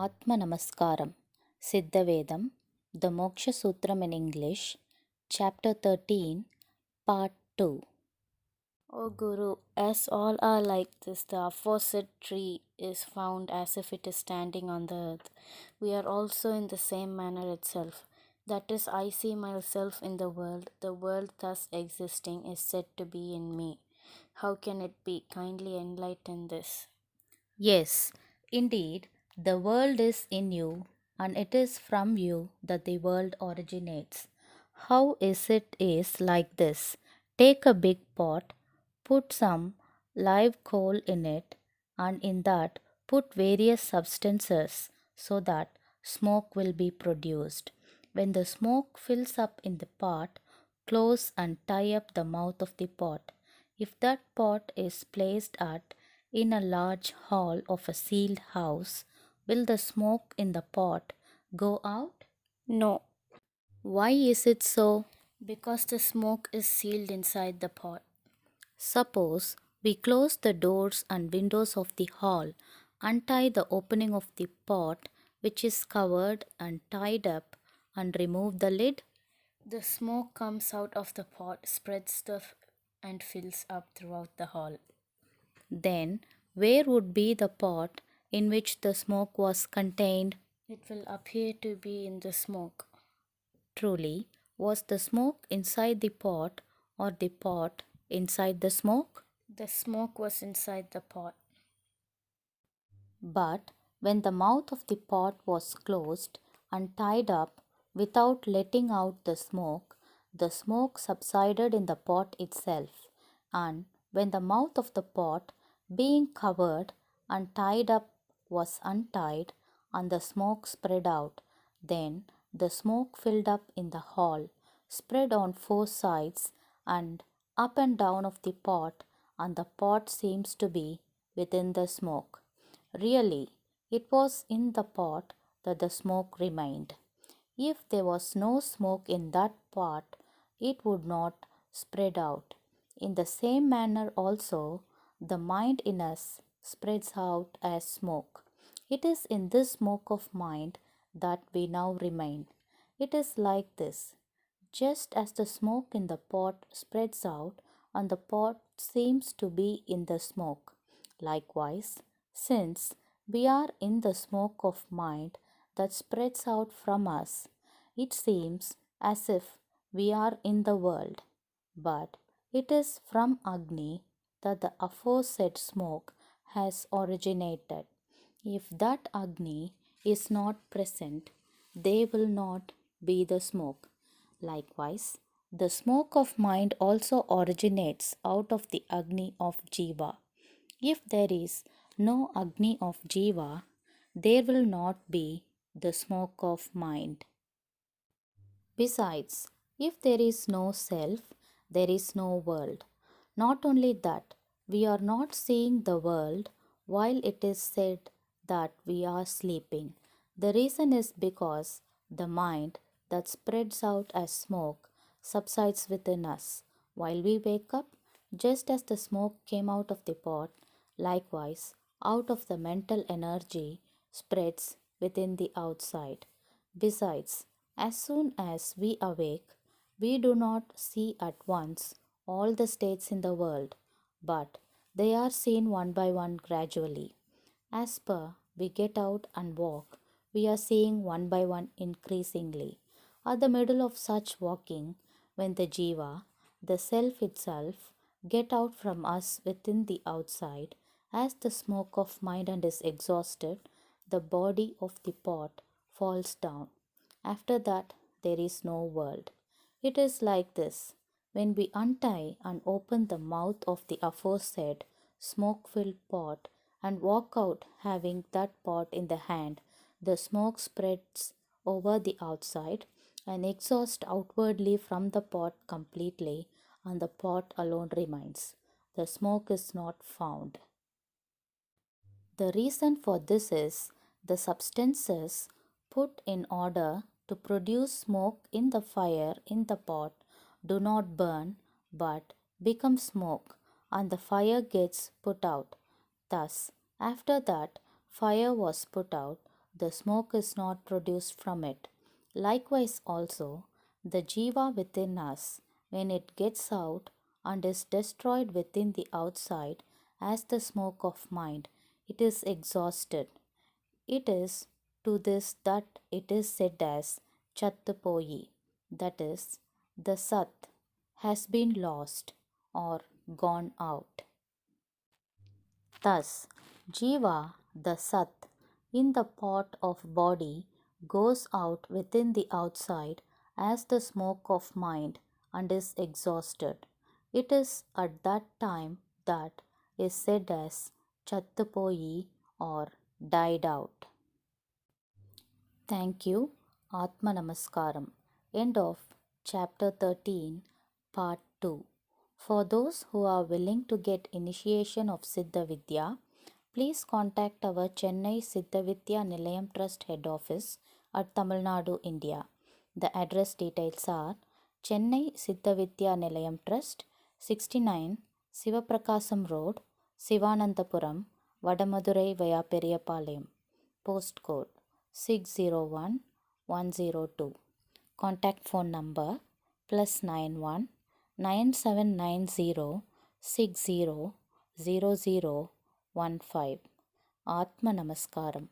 Atma Namaskaram, Siddhavedam, the Moksha Sutram in English, Chapter 13, Part 2. O Guru, as all are like this, the aforesaid tree is found as if it is standing on the earth. We are also in the same manner itself. That is, I see myself in the world thus existing is said to be in me. How can it be? Kindly enlighten this. Yes, indeed, the world is in you, and it is from you that the world originates. How is it is like this? Take a big pot, put some live coal in it, and in that put various substances so that smoke will be produced. When the smoke fills up in the pot, close and tie up the mouth of the pot. If that pot is placed at in a large hall of a sealed house, will the smoke in the pot go out? No. Why is it so? Because the smoke is sealed inside the pot. Suppose we close the doors and windows of the hall, untie the opening of the pot which is covered and tied up, and remove the lid. The smoke comes out of the pot, and fills up throughout the hall. Then, where would be the pot in which the smoke was contained? It will appear to be in the smoke. Truly, was the smoke inside the pot or the pot inside the smoke? The smoke was inside the pot. But when the mouth of the pot was closed and tied up without letting out the smoke subsided in the pot itself. And when the mouth of the pot, being covered and tied up, was untied, and the smoke spread out, then the smoke filled up in the hall, spread on four sides, and up and down of the pot, and the pot seems to be within the smoke. Really, it was in the pot that the smoke remained. If there was no smoke in that pot, it would not spread out. In the same manner also, the mind in us spreads out as smoke. It is in this smoke of mind that we now remain. It is like this. Just as the smoke in the pot spreads out and the pot seems to be in the smoke, likewise, since we are in the smoke of mind that spreads out from us, it seems as if we are in the world. But it is from Agni that the aforesaid smoke has originated. If that Agni is not present, there will not be the smoke. Likewise, the smoke of mind also originates out of the Agni of Jiva. If there is no Agni of Jiva, there will not be the smoke of mind. Besides, if there is no self, there is no world. Not only that, we are not seeing the world while it is said that we are sleeping. The reason is because the mind that spreads out as smoke subsides within us. While we wake up, just as the smoke came out of the pot, likewise, out of the mental energy spreads within the outside. Besides, as soon as we awake, we do not see at once all the states in the world, but they are seen one by one gradually. As per we get out and walk, we are seeing one by one increasingly. At the middle of such walking, when the jiva, the self itself, get out from us within the outside, as the smoke of mind and is exhausted, the body of the pot falls down. After that, there is no world. It is like this. When we untie and open the mouth of the aforesaid smoke filled pot and walk out having that pot in the hand, the smoke spreads over the outside and exhausts outwardly from the pot completely, and the pot alone remains. The smoke is not found. The reason for this is the substances put in order to produce smoke in the fire in the pot do not burn but become smoke, and the fire gets put out. Thus, after that fire was put out, the smoke is not produced from it. Likewise, also, the jiva within us, when it gets out and is destroyed within the outside as the smoke of mind, it is exhausted. It is to this that it is said as Chattupoyi, that is, the Sat has been lost or gone out. Thus, Jiva, the Sat, in the pot of body goes out within the outside as the smoke of mind and is exhausted. It is at that time that is said as Chattupoyi or died out. Thank you. Atma Namaskaram. End of chapter 13, part 2. For those who are willing to get initiation of Siddha Vidya, please contact our Chennai Siddha Vidya Nilayam Trust Head Office at Tamil Nadu, India. The address details are Chennai Siddha Vidya Nilayam Trust, 69 Sivaprakasam Road, Sivananthapuram, Vadamadurai via Periyapalayam. Postcode 601102. Contact phone number +91 9790 600015. Atma Namaskaram.